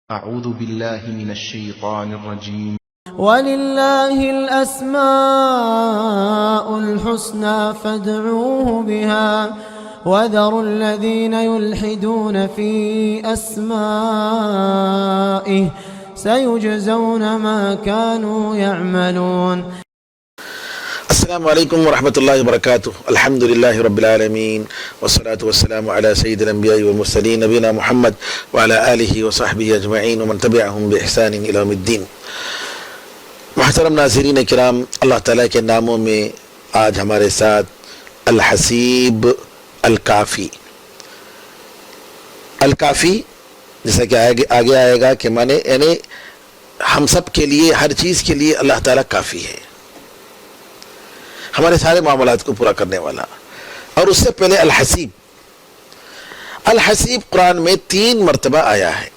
أعوذ بالله من الشيطان الرجيم. ولله الأسماء الحسنى فادعوه بها وذروا الذين يلحدون في أسمائه سيجزون ما كانوا يعملون. السلام علیکم ورحمۃ اللہ وبرکاتہ. الحمد للہ رب العالمین والصلاة والسلام علی سید الانبیاء والمرسلین نبینا محمد وعلی آلہ وصحبہ اجمعین ومن تبعہم بإحسان الی یوم الدین. محترم ناظرین کرام، اللہ تعالیٰ کے ناموں میں آج ہمارے ساتھ الحسیب الکافی. الکافی جیسا کہ آگے آئے گا کہ معنی یعنی ہم سب کے لیے، ہر چیز کے لیے اللہ تعالیٰ کافی ہے، ہمارے سارے معاملات کو پورا کرنے والا. اور اس سے پہلے الحسیب. الحسیب قرآن میں 3 مرتبہ آیا ہے.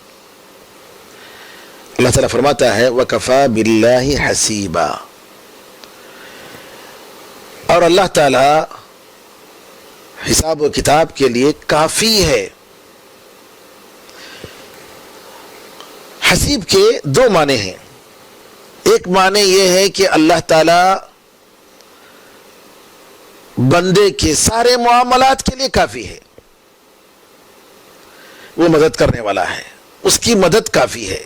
اللہ تعالیٰ فرماتا ہے وَكَفَى بِاللَّهِ حَسِيبًا، اور اللہ تعالیٰ حساب و کتاب کے لیے کافی ہے. حسیب کے 2 معنی ہیں. ایک معنی یہ ہے کہ اللہ تعالیٰ بندے کے سارے معاملات کے لیے کافی ہے، وہ مدد کرنے والا ہے، اس کی مدد کافی ہے،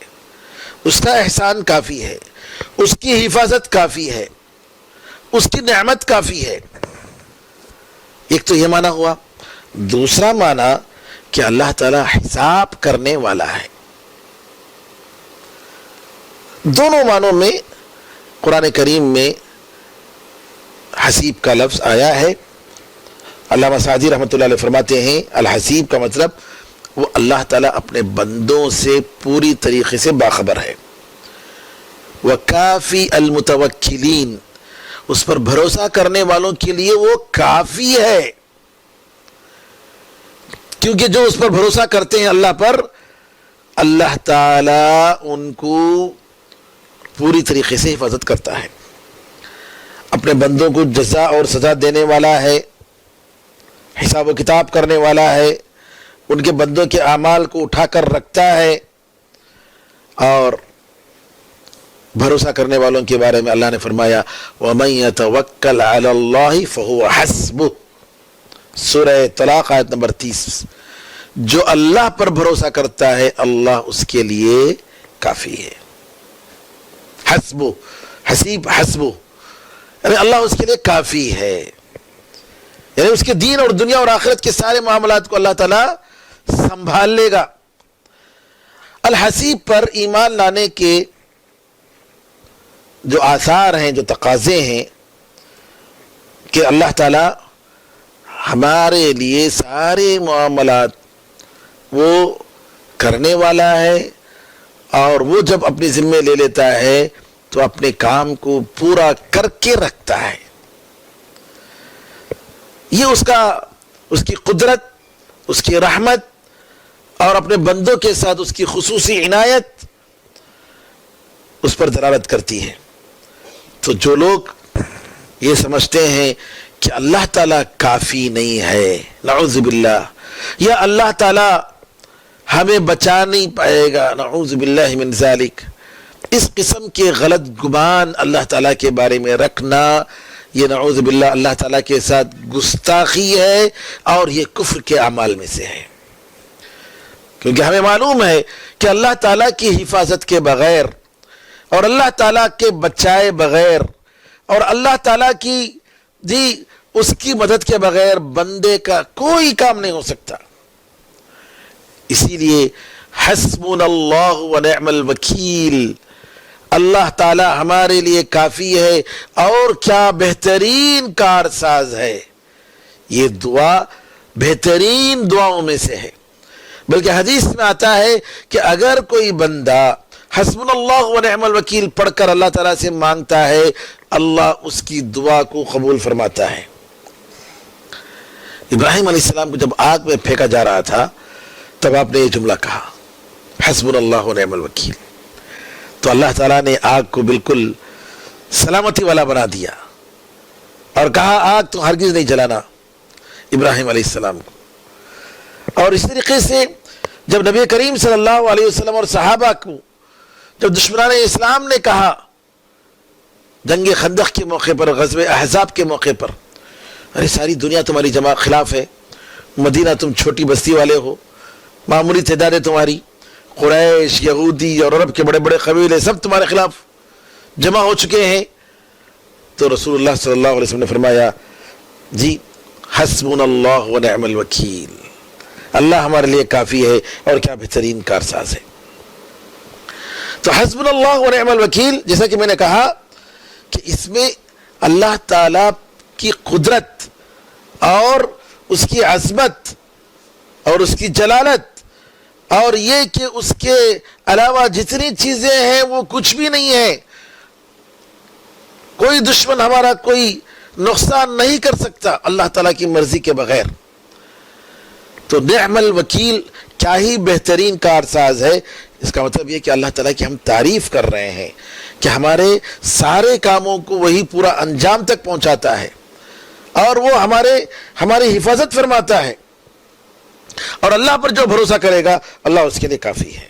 اس کا احسان کافی ہے، اس کی حفاظت کافی ہے، اس کی نعمت کافی ہے. ایک تو یہ معنی ہوا. دوسرا معنی کہ اللہ تعالی حساب کرنے والا ہے. دونوں معنوں میں قرآن کریم میں حسیب کا لفظ آیا ہے. علامہ سعدی رحمۃ اللہ علیہ فرماتے ہیں الحسیب کا مطلب وہ اللہ تعالیٰ اپنے بندوں سے پوری طریقے سے باخبر ہے. وَكَافِي الْمُتَوَكِّلِينَ، اس پر بھروسہ کرنے والوں کے لیے وہ کافی ہے. کیونکہ جو اس پر بھروسہ کرتے ہیں اللہ پر، اللہ تعالیٰ ان کو پوری طریقے سے حفاظت کرتا ہے، اپنے بندوں کو جزا اور سزا دینے والا ہے، حساب و کتاب کرنے والا ہے، ان کے بندوں کے اعمال کو اٹھا کر رکھتا ہے. اور بھروسہ کرنے والوں کے بارے میں اللہ نے فرمایا وَمَن يَتَوَكَّلْ عَلَى اللَّهِ فَهُوَ حَسْبُهُ، سورہ طلاق آیت نمبر 30. جو اللہ پر بھروسہ کرتا ہے اللہ اس کے لیے کافی ہے. حسبو، حسیب حسبو، یعنی اللہ اس کے لیے کافی ہے، یعنی اس کے دین اور دنیا اور آخرت کے سارے معاملات کو اللہ تعالیٰ سنبھال لے گا. الحسیب پر ایمان لانے کے جو آثار ہیں، جو تقاضے ہیں کہ اللہ تعالیٰ ہمارے لیے سارے معاملات وہ کرنے والا ہے، اور وہ جب اپنے ذمے لے لیتا ہے تو اپنے کام کو پورا کر کے رکھتا ہے. یہ اس کی قدرت، اس کی رحمت اور اپنے بندوں کے ساتھ اس کی خصوصی عنایت اس پر دلالت کرتی ہے. تو جو لوگ یہ سمجھتے ہیں کہ اللہ تعالیٰ کافی نہیں ہے، نعوذ باللہ، یا اللہ تعالیٰ ہمیں بچا نہیں پائے گا، نعوذ باللہ من ذالک، اس قسم کے غلط گمان اللہ تعالیٰ کے بارے میں رکھنا، یہ نعوذ باللہ اللہ تعالیٰ کے ساتھ گستاخی ہے اور یہ کفر کے اعمال میں سے ہے. کیونکہ ہمیں معلوم ہے کہ اللہ تعالیٰ کی حفاظت کے بغیر اور اللہ تعالیٰ کے بچائے بغیر اور اللہ تعالیٰ کی اس کی مدد کے بغیر بندے کا کوئی کام نہیں ہو سکتا. اسی لیے حسبنا اللہ ونعم الوکیل، اللہ تعالیٰ ہمارے لیے کافی ہے اور کیا بہترین کارساز ہے. یہ دعا بہترین دعاؤں میں سے ہے. بلکہ حدیث میں آتا ہے کہ اگر کوئی بندہ حسبنا اللہ ونعم الوکیل پڑھ کر اللہ تعالیٰ سے مانگتا ہے، اللہ اس کی دعا کو قبول فرماتا ہے. ابراہیم علیہ السلام کو جب آگ میں پھینکا جا رہا تھا تب آپ نے یہ جملہ کہا حسبنا اللہ ونعم الوکیل. تو اللہ تعالیٰ نے آگ کو بالکل سلامتی والا بنا دیا اور کہا آگ تو ہرگز نہیں جلانا ابراہیم علیہ السلام کو. اور اس طریقے سے جب نبی کریم صلی اللہ علیہ وسلم اور صحابہ کو جب دشمنان اسلام نے کہا جنگ خندق کے موقع پر، غزوہ احزاب کے موقع پر، ارے ساری دنیا تمہاری جماعت خلاف ہے، مدینہ تم چھوٹی بستی والے ہو، معمولی تعداد ہے تمہاری، قریش، یہودی اور عرب کے بڑے بڑے قبیلے سب تمہارے خلاف جمع ہو چکے ہیں، تو رسول اللہ صلی اللہ علیہ وسلم نے فرمایا جی حسبنا اللہ ونعم الوکیل، اللہ ہمارے لیے کافی ہے اور کیا بہترین کارساز ہے۔ تو حسبنا اللہ ونعم الوکیل، جیسا کہ میں نے کہا کہ اس میں اللہ تعالیٰ کی قدرت اور اس کی عظمت اور اس کی جلالت اور یہ کہ اس کے علاوہ جتنی چیزیں ہیں وہ کچھ بھی نہیں ہے، کوئی دشمن ہمارا کوئی نقصان نہیں کر سکتا اللہ تعالیٰ کی مرضی کے بغیر۔ تو نعم الوکیل کیا ہی بہترین کارساز ہے، اس کا مطلب یہ کہ اللہ تعالیٰ کی ہم تعریف کر رہے ہیں کہ ہمارے سارے کاموں کو وہی پورا انجام تک پہنچاتا ہے اور وہ ہماری حفاظت فرماتا ہے، اور اللہ پر جو بھروسہ کرے گا اللہ اس کے لیے کافی ہے۔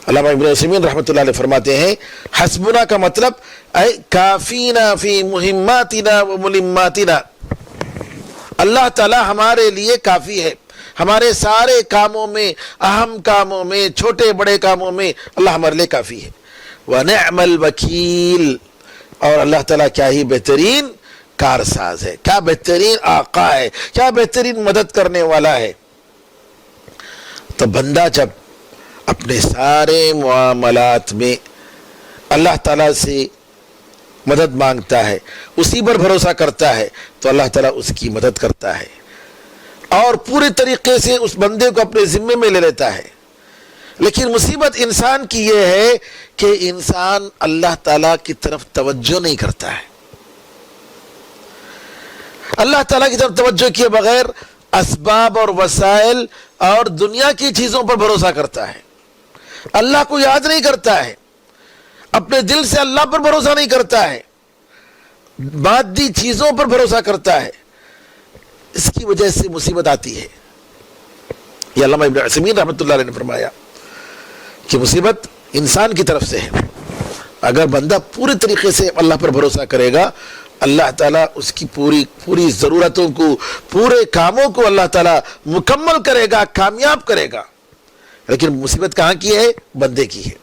علامہ ابن عثیمین رحمۃ اللہ علیہ فرماتے ہیں حسبنا کا مطلب اے کافینا فی مہماتنا و ملماتنا، اللہ تعالی ہمارے لیے کافی ہے، ہمارے سارے کاموں میں، اہم کاموں میں، چھوٹے بڑے کاموں میں اللہ ہمارے لیے کافی ہے۔ ونعم الوکیل، اور اللہ تعالیٰ کیا ہی بہترین کارساز ہے، کیا بہترین آقا ہے، کیا بہترین مدد کرنے والا ہے۔ تو بندہ جب اپنے سارے معاملات میں اللہ تعالیٰ سے مدد مانگتا ہے، اسی پر بھروسہ کرتا ہے، تو اللہ تعالیٰ اس کی مدد کرتا ہے اور پورے طریقے سے اس بندے کو اپنے ذمے میں لے لیتا ہے۔ لیکن مصیبت انسان کی یہ ہے کہ انسان اللہ تعالیٰ کی طرف توجہ نہیں کرتا ہے، اللہ تعالیٰ کی طرف توجہ کیے بغیر اسباب اور وسائل اور دنیا کی چیزوں پر بھروسہ کرتا ہے، اللہ کو یاد نہیں کرتا ہے، اپنے دل سے اللہ پر بھروسہ نہیں کرتا ہے، مادی چیزوں پر بھروسہ کرتا ہے، اس کی وجہ سے مصیبت آتی ہے۔ یہ علامہ ابن عثیمین رحمۃ اللہ علیہ نے فرمایا کہ مصیبت انسان کی طرف سے ہے۔ اگر بندہ پورے طریقے سے اللہ پر بھروسہ کرے گا، اللہ تعالیٰ اس کی پوری ضرورتوں کو، پورے کاموں کو اللہ تعالیٰ مکمل کرے گا، کامیاب کرے گا۔ لیکن مصیبت کہاں کی ہے؟ بندے کی ہے،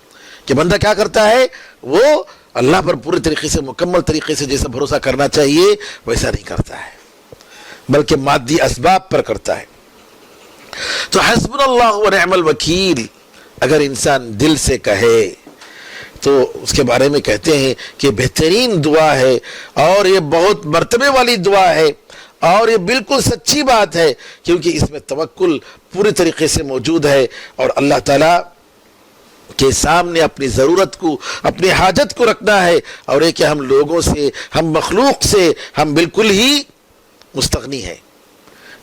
کہ بندہ کیا کرتا ہے، وہ اللہ پر پورے طریقے سے، مکمل طریقے سے جیسا بھروسہ کرنا چاہیے ویسا نہیں کرتا ہے، بلکہ مادی اسباب پر کرتا ہے۔ تو حسبنا اللہ ونعم الوکیل اگر انسان دل سے کہے تو اس کے بارے میں کہتے ہیں کہ بہترین دعا ہے اور یہ بہت مرتبے والی دعا ہے اور یہ بالکل سچی بات ہے، کیونکہ اس میں توکل پوری طریقے سے موجود ہے، اور اللہ تعالیٰ کے سامنے اپنی ضرورت کو، اپنی حاجت کو رکھنا ہے، اور یہ کہ ہم لوگوں سے، ہم مخلوق سے ہم بالکل ہی مستغنی ہیں،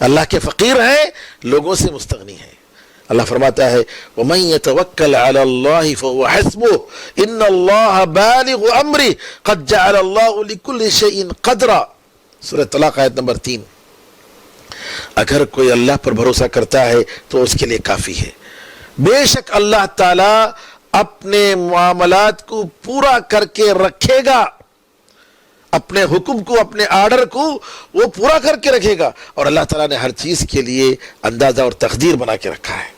اللہ کے فقیر ہیں، لوگوں سے مستغنی ہیں۔ اللہ فرماتا ہے وَمَن يَتَوَكَّلْ عَلَى اللَّهِ فَهُوَ حَسْبُهُ إِنَّ اللَّهَ بَالِغُ أَمْرِهِ قَدْ جَعَلَ اللَّهُ لِكُلِّ شَيْءٍ قَدْرًا، سورۃ طلاق آیت نمبر 3۔ اگر کوئی اللہ پر بھروسہ کرتا ہے تو اس کے لیے کافی ہے، بے شک اللہ تعالیٰ اپنے معاملات کو پورا کر کے رکھے گا، اپنے حکم کو، اپنے آرڈر کو وہ پورا کر کے رکھے گا، اور اللہ تعالیٰ نے ہر چیز کے لیے اندازہ اور تقدیر بنا کے رکھا ہے۔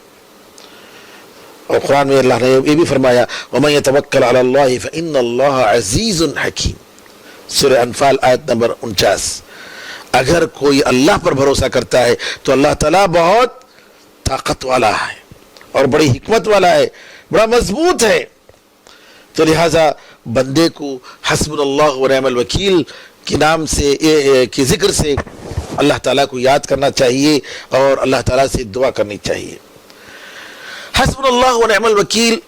اور قرآن میں اللہ نے یہ بھی فرمایا وَمَن يَتَوَكَّلْ عَلَى اللَّهِ فَإِنَّ اللَّهَ عَزِيزٌ حَكِيمٌ، سورہ انفال آیت نمبر 49۔ اگر کوئی اللہ پر بھروسہ کرتا ہے تو اللہ تعالیٰ بہت طاقت والا ہے اور بڑی حکمت والا ہے، بڑا مضبوط ہے۔ تو لہٰذا بندے کو حسبنا اللہ ونعم الوکیل کے نام سے، کے ذکر سے اللہ تعالیٰ کو یاد کرنا چاہیے اور اللہ تعالیٰ سے دعا کرنی چاہیے۔ حسبنا اللہ ونعم الوکیل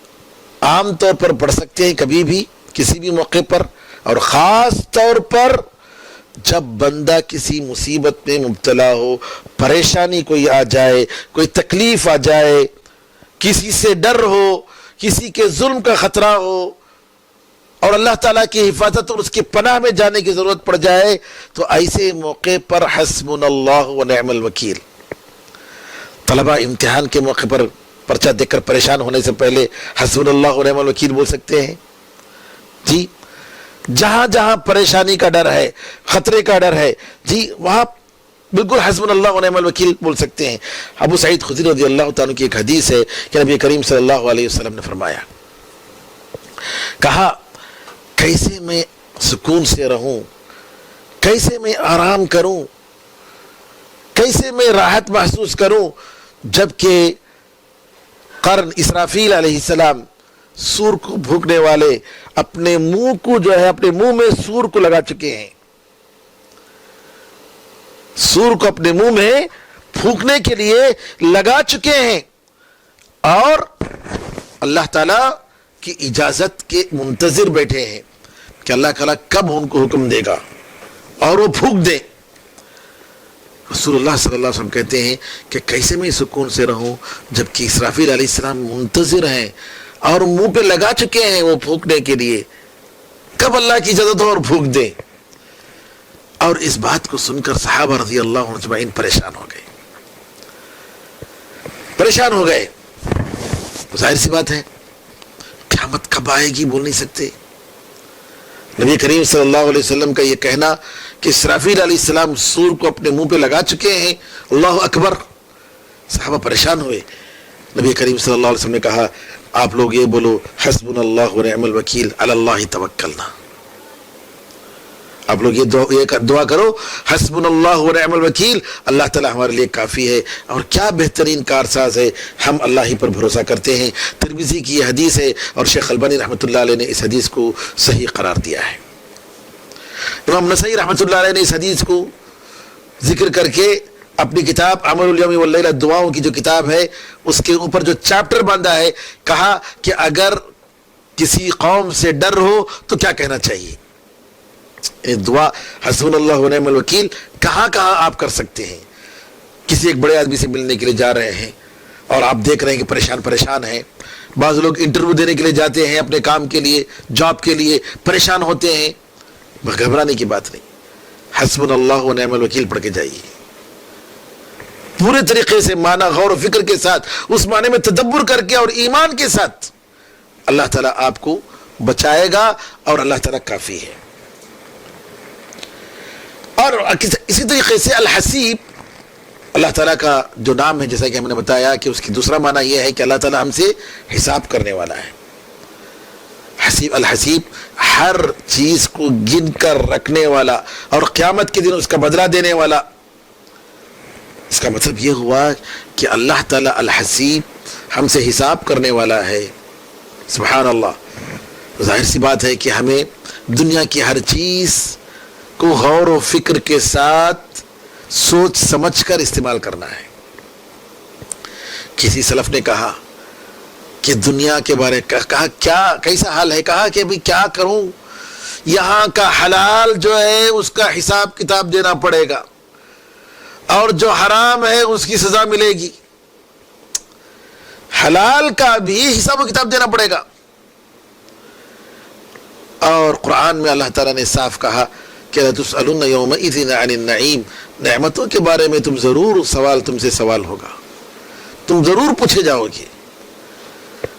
عام طور پر پڑھ سکتے ہیں کبھی بھی، کسی بھی موقع پر، اور خاص طور پر جب بندہ کسی مصیبت میں مبتلا ہو، پریشانی کوئی آ جائے، کوئی تکلیف آ جائے، کسی سے ڈر ہو، کسی کے ظلم کا خطرہ ہو، اور اللہ تعالیٰ کی حفاظت اور اس کی پناہ میں جانے کی ضرورت پڑ جائے، تو ایسے موقع پر حسبنا اللہ ونعم الوکیل طلبہ امتحان کے موقع پر پرچہ دیکھ کر پریشان ہونے سے پہلے حسبنا اللہ ونعم الوکیل بول سکتے ہیں جی. جہاں جہاں پریشانی کا ڈر ہے، خطرے کا ڈر ہے جی، وہاں بالکل حسبنا اللہ ونعم الوکیل بول سکتے ہیں. ابو سعید خدری رضی اللہ تعالیٰ کی ایک حدیث ہے کہ نبی کریم صلی اللہ علیہ وسلم نے فرمایا، کہا کیسے میں سکون سے رہوں، کیسے میں آرام کروں، کیسے میں راحت محسوس کروں، جبکہ قرن اسرافیل علیہ السلام سور کو بھونکنے والے اپنے منہ کو جو ہے اپنے منہ میں سور کو لگا چکے ہیں، سور کو اپنے منہ میں پھونکنے کے لیے لگا چکے ہیں، اور اللہ تعالیٰ کی اجازت کے منتظر بیٹھے ہیں کہ اللہ تعالیٰ کب ان کو حکم دے گا اور وہ پھونک دے. رسول اللہ صلی اللہ علیہ وسلم کہتے ہیں کہ کیسے میں سکون سے رہوں جبکہ اسرافیل علیہ السلام منتظر ہیں اور منہ پہ لگا چکے ہیں وہ پھونکنے کے لیے، کب اللہ کی اجازت ہو اور پھونک دے. اور اس بات کو سن کر صحابہ رضی اللہ عنہ اجمعین پریشان ہو گئے. ظاہر سی بات ہے قیامت کب آئے گی بول نہیں سکتے. نبی کریم صلی اللہ علیہ وسلم کا یہ کہنا کہ اسرافیل علیہ السلام سور کو اپنے منہ پہ لگا چکے ہیں، اللہ اکبر، صحابہ پریشان ہوئے. نبی کریم صلی اللہ علیہ وسلم نے کہا آپ لوگ یہ بولو حسبنا اللہ ونعم الوکیل علی اللہ توکلنا. آپ لوگ یہ دعا کرو حسبنا اللہ ونعم الوکیل، اللہ تعالیٰ ہمارے لیے کافی ہے اور کیا بہترین کارساز ہے، ہم اللہ ہی پر بھروسہ کرتے ہیں. ترمذی کی یہ حدیث ہے اور شیخ البانی رحمۃ اللہ علیہ نے اس حدیث کو صحیح قرار دیا ہے. امام نسائی رحمۃ اللہ علیہ نے اس حدیث کو ذکر کر کے اپنی کتاب عمل الیوم واللیلہ دعاؤں کی جو کتاب ہے اس کے اوپر جو چیپٹر باندھا ہے، کہا کہ اگر کسی قوم سے ڈر ہو تو کیا کہنا چاہیے. دعا حسبنا اللہ ونعم الوکیل کہاں کہاں آپ کر سکتے ہیں. کسی ایک بڑے آدمی سے ملنے کے لیے جا رہے ہیں اور آپ دیکھ رہے ہیں کہ پریشان ہیں. بعض لوگ انٹرویو دینے کے لیے جاتے ہیں اپنے کام کے لیے، جاب کے لیے، پریشان ہوتے ہیں، گھبرانے کی بات نہیں، حسبنا اللہ ونعم الوکیل پڑھ کے جائیے پورے طریقے سے، معنی غور و فکر کے ساتھ، اس معنی میں تدبر کر کے اور ایمان کے ساتھ. اللہ تعالیٰ آپ کو بچائے گا اور اللہ تعالیٰ کافی ہے. اور اسی طریقے سے الحسیب اللہ تعالیٰ کا جو نام ہے، جیسا کہ ہم نے بتایا کہ اس کی دوسرا معنی یہ ہے کہ اللہ تعالیٰ ہم سے حساب کرنے والا ہے. حسیب، الحسیب ہر چیز کو گن کر رکھنے والا اور قیامت کے دن اس کا بدلہ دینے والا. اس کا مطلب یہ ہوا کہ اللہ تعالیٰ الحسیب ہم سے حساب کرنے والا ہے. سبحان اللہ. ظاہر سی بات ہے کہ ہمیں دنیا کی ہر چیز کو غور و فکر کے ساتھ سوچ سمجھ کر استعمال کرنا ہے. کسی سلف نے کہا کہ دنیا کے بارے کہا کیا کیسا حال ہے، کہا کہ ابھی کیا کروں، یہاں کا حلال جو ہے اس کا حساب کتاب دینا پڑے گا اور جو حرام ہے اس کی سزا ملے گی. حلال کا بھی حساب و کتاب دینا پڑے گا. اور قرآن میں اللہ تعالیٰ نے صاف کہا کہ لَتُسْأَلُنَّ يَوْمَئِذٍ عَنِ النَّعِيمِ، نعمتوں کے بارے میں تم سے سوال ہوگا، تم ضرور پوچھے جاؤ گے.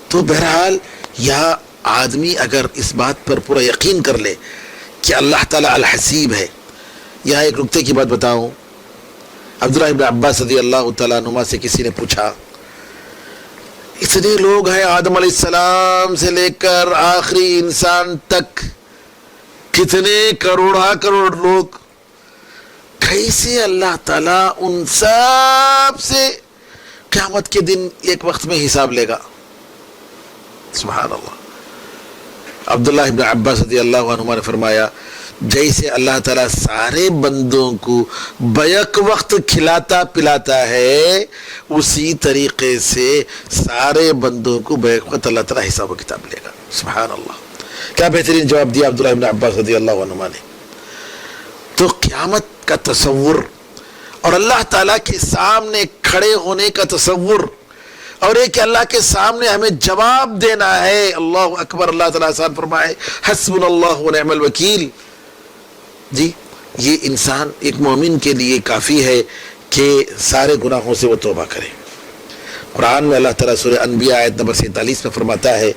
تو بہرحال یہاں آدمی اگر اس بات پر پورا یقین کر لے کہ اللہ تعالیٰ الحسیب ہے. یہاں ایک نکتے کی بات بتاؤں. عبداللہ ابن عباس رضی اللہ تعالیٰ عنہما سے کسی نے پوچھا، اتنے لوگ ہیں آدم علیہ السلام سے لے کر آخری انسان تک، کتنے کروڑ لوگ، کیسے اللہ تعالیٰ ان سب سے قیامت کے دن ایک وقت میں حساب لے گا؟ سبحان اللہ. عبداللہ ابن عباس رضی اللہ عنہما نے فرمایا، جیسے اللہ تعالیٰ سارے بندوں کو بیک وقت کھلاتا پلاتا ہے، اسی طریقے سے سارے بندوں کو بیک وقت اللہ تعالیٰ حساب و کتاب لے گا. سبحان اللہ. کیا بہترین جواب دیا عبداللہ ابن عباس رضی اللہ عنہما نے. تو قیامت کا تصور اور اللہ تعالیٰ کے سامنے کھڑے ہونے کا تصور، اور ایک کہ اللہ کے سامنے ہمیں جواب دینا ہے. اللہ اکبر. اللہ تعالیٰ آسان فرمائے حسبنا اللہ ونعم الوکیل. جی یہ انسان ایک مومن کے لیے کافی ہے کہ سارے گناہوں سے وہ توبہ کرے. قرآن میں اللہ تعالیٰ سورہ انبیاء آیت نمبر 47 میں فرماتا ہے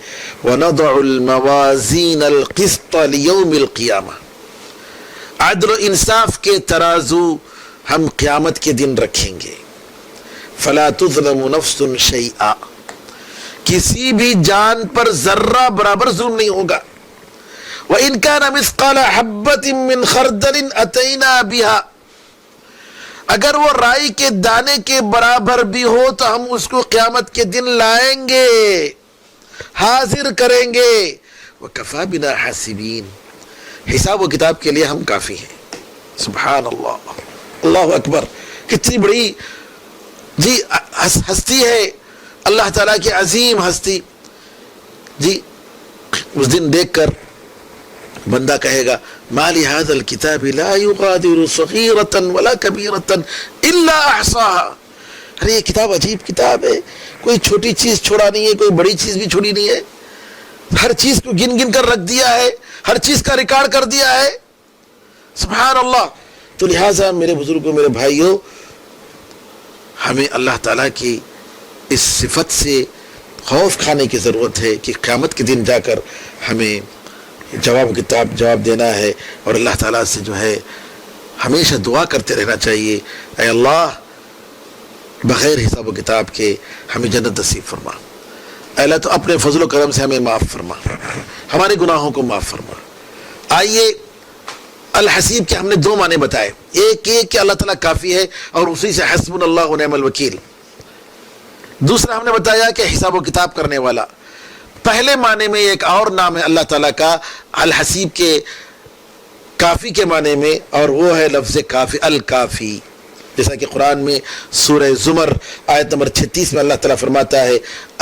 وَنَضَعُ الْمَوَازِينَ الْقِسْطَ لِيَوْمِ الْقِيَامَةِ، عدل و انصاف کے ترازو ہم قیامت کے دن رکھیں گے. فَلَا تُظْلَمُ نَفْسٌ شَيْئًا، کسی بھی جان پر ذرہ برابر ظلم نہیں ہوگا. وَإِنْ كَانَ مِثْقَالَ حَبَّةٍ مِّنْ خَرْدَلٍ أَتَيْنَا بِهَا، اگر وہ رائی کے دانے کے برابر بھی ہو تو ہم اس کو قیامت کے دن لائیں گے، حاضر کریں گے. وَكَفَى بِنَا حَاسِبِينَ، حساب و کتاب کے لیے ہم کافی ہیں. سبحان اللہ، اللہ اکبر، کتنی بڑی جی ہستی ہے اللہ تعالیٰ کی عظیم ہستی. جی اس دن دیکھ کر بندہ کہے گا ما لهذا الكتاب لا يغادر صغيرة ولا كبيرة الا احصاها، ارے یہ کتاب عجیب کتاب ہے، کوئی چھوٹی چیز چھوڑا نہیں ہے، کوئی بڑی چیز بھی چھوڑی نہیں ہے، ہر چیز کو گن گن کر رکھ دیا ہے، ہر چیز کا ریکارڈ کر دیا ہے. سبحان اللہ. تو لہٰذا میرے بزرگوں، میرے بھائیوں، ہمیں اللہ تعالیٰ کی اس صفت سے خوف کھانے کی ضرورت ہے کہ قیامت کے دن جا کر ہمیں جواب دینا ہے، اور اللہ تعالیٰ سے جو ہے ہمیشہ دعا کرتے رہنا چاہیے، اے اللہ بغیر حساب و کتاب کے ہمیں جنت نصیب فرما. اے اللہ تو اپنے فضل و کرم سے ہمیں معاف فرما، ہمارے گناہوں کو معاف فرما. آئیے الحسیب کے ہم نے دو معنی بتائے، ایک یہ کہ اللہ تعالیٰ کافی ہے اور اسی سے حسبنا اللہ و نعم الوکیل. دوسرا ہم نے بتایا کہ حساب و کتاب کرنے والا. پہلے معنی میں ایک اور نام ہے اللہ تعالیٰ کا الحسیب کے کافی کے معنی میں، اور وہ ہے لفظ کافی، الکافی. جیسا کہ قرآن میں سورہ زمر آیت نمبر 36 میں اللہ تعالیٰ فرماتا ہے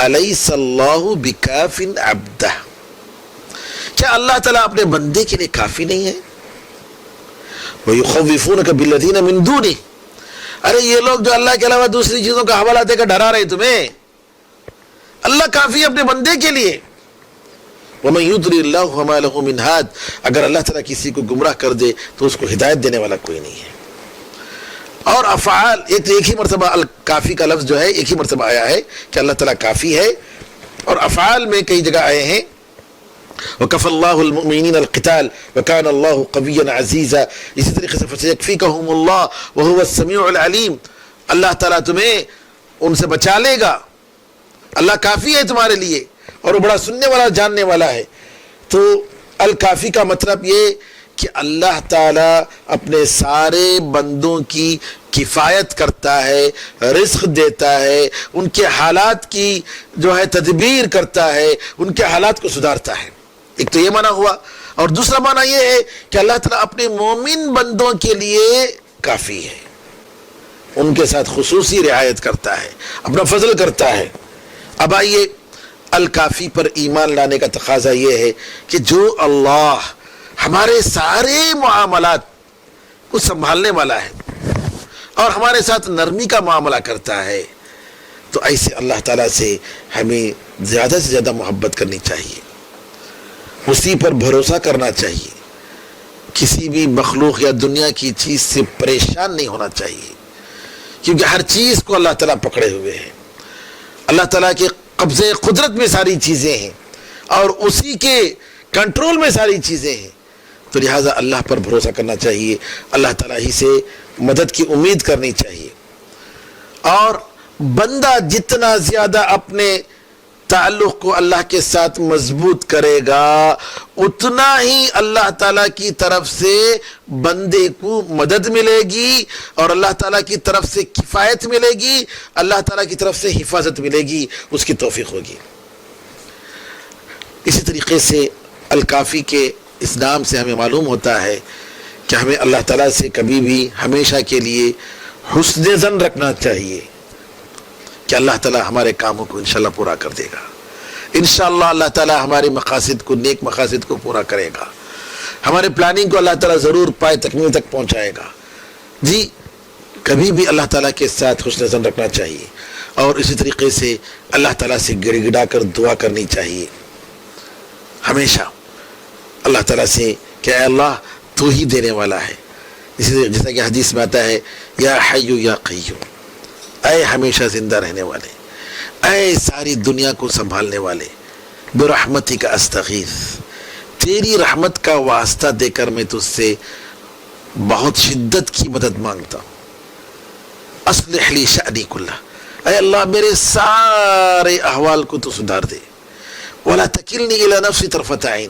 الیس اللہ بکاف عبدہ، کیا اللہ تعالیٰ اپنے بندے کے لیے کافی نہیں ہے؟ وَيُخَوِّفُونَكَ بِالَّذِينَ مِن دُونِهِ، ارے یہ لوگ جو اللہ کے علاوہ دوسری چیزوں کا حوالہ دے کر ڈرا رہے تمہیں، اللہ کافی ہے اپنے بندے کے لیے. وَمَن يُضْلِلِ اللَّهُ فَمَا لَهُ مِنْ هَادٍ، اگر اللہ تعالیٰ کسی کو گمراہ کر دے تو اس کو ہدایت دینے والا کوئی نہیں ہے. اور افعال، ایک ہی مرتبہ الکافی کا لفظ جو ہے ایک ہی مرتبہ آیا ہے کہ اللہ تعالیٰ کافی ہے، اور افعال میں کئی جگہ آئے ہیں وَكَفَى اللَّهُ الْمُؤْمِنِينَ الْقِتَالَ وَكَانَ اللَّهُ قَوِيًّا عَزِيزًا. اسی طریقے سے فَسَيَكْفِيكَهُمُ اللَّهُ وَهُوَ السَّمِيعُ الْعَلِيمُ، اللہ تعالیٰ تمہیں ان سے بچا لے گا، اللہ کافی ہے تمہارے لیے اور وہ بڑا سننے والا جاننے والا ہے. تو الکافی کا مطلب یہ کہ اللہ تعالیٰ اپنے سارے بندوں کی کفایت کرتا ہے، رزق دیتا ہے، ان کے حالات کی جو ہے تدبیر کرتا ہے، ان کے حالات کو سدھارتا ہے. ایک تو یہ معنی ہوا، اور دوسرا معنی یہ ہے کہ اللہ تعالیٰ اپنے مومن بندوں کے لیے کافی ہے، ان کے ساتھ خصوصی رعایت کرتا ہے، اپنا فضل کرتا ہے. اب آئیے الکافی پر ایمان لانے کا تقاضا یہ ہے کہ جو اللہ ہمارے سارے معاملات کو سنبھالنے والا ہے اور ہمارے ساتھ نرمی کا معاملہ کرتا ہے، تو ایسے اللہ تعالیٰ سے ہمیں زیادہ سے زیادہ محبت کرنی چاہیے، اسی پر بھروسہ کرنا چاہیے، کسی بھی مخلوق یا دنیا کی چیز سے پریشان نہیں ہونا چاہیے، کیونکہ ہر چیز کو اللہ تعالیٰ پکڑے ہوئے ہیں. اللہ تعالیٰ کے قبضے قدرت میں ساری چیزیں ہیں اور اسی کے کنٹرول میں ساری چیزیں ہیں. تو لہٰذا اللہ پر بھروسہ کرنا چاہیے، اللہ تعالیٰ ہی سے مدد کی امید کرنی چاہیے. اور بندہ جتنا زیادہ اپنے تعلق کو اللہ کے ساتھ مضبوط کرے گا، اتنا ہی اللہ تعالیٰ کی طرف سے بندے کو مدد ملے گی اور اللہ تعالیٰ کی طرف سے کفایت ملے گی، اللہ تعالیٰ کی طرف سے حفاظت ملے گی، اس کی توفیق ہوگی. اسی طریقے سے الکافی کے اس نام سے ہمیں معلوم ہوتا ہے کہ ہمیں اللہ تعالیٰ سے کبھی بھی ہمیشہ کے لیے حسن ظن رکھنا چاہیے کہ اللہ تعالیٰ ہمارے کاموں کو انشاءاللہ پورا کر دے گا. انشاءاللہ اللہ تعالیٰ ہمارے مقاصد کو، نیک مقاصد کو پورا کرے گا، ہمارے پلاننگ کو اللہ تعالیٰ ضرور پائے تکمیل تک پہنچائے گا. جی کبھی بھی اللہ تعالیٰ کے ساتھ حسن ظن رکھنا چاہیے، اور اسی طریقے سے اللہ تعالیٰ سے گڑ گڑا کر دعا کرنی چاہیے ہمیشہ اللہ تعالیٰ سے کہ اے اللہ تو ہی دینے والا ہے. جیسا کہ حدیث میں آتا ہے یا حی یا قیوم، اے ہمیشہ زندہ رہنے والے، اے ساری دنیا کو سنبھالنے والے، برحمتک استغیث، تیری رحمت کا واسطہ دے کر میں تجھ سے بہت شدت کی مدد مانگتا ہوں، اصلح لی شأنی کلہ، اے اللہ میرے سارے احوال کو تو سدھار دے، ولا تکلنی الی نفسی طرفۃ عین،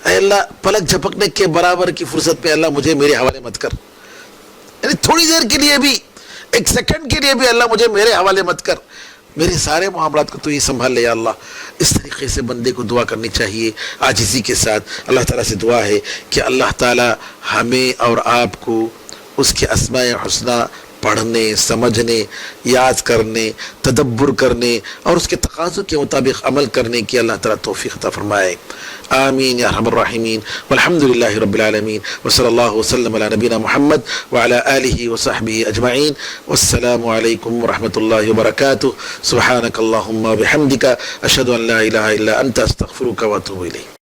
اے اللہ پلک جھپکنے کے برابر کی فرصت میں اللہ مجھے میرے حوالے مت کر، یعنی تھوڑی دیر کے لیے بھی، ایک سیکنڈ کے لیے بھی اللہ مجھے میرے حوالے مت کر، میرے سارے معاملات کو تو ہی سنبھال لے یا اللہ۔ اس طریقے سے بندے کو دعا کرنی چاہیے عاجزی کے ساتھ۔ اللہ تعالیٰ سے دعا ہے کہ اللہ تعالیٰ ہمیں اور آپ کو اس کے اسماء حسنہ پڑھنے، سمجھنے، یاد کرنے، تدبر کرنے اور اس کے تقاضوں کے مطابق عمل کرنے کی اللہ تعالیٰ توفیق عطا فرمائے، آمین یا ارحم الراحمین، والحمد للہ رب العالمین، وصلی اللہ وسلم علی نبینا محمد وعلی آلہ وصحبہ اجمعین، والسلام علیکم ورحمۃ اللہ وبرکاتہ، سبحانک اللہم وبحمدک، اشہد ان لا الہ الا انت، استغفرک واتوب الیک۔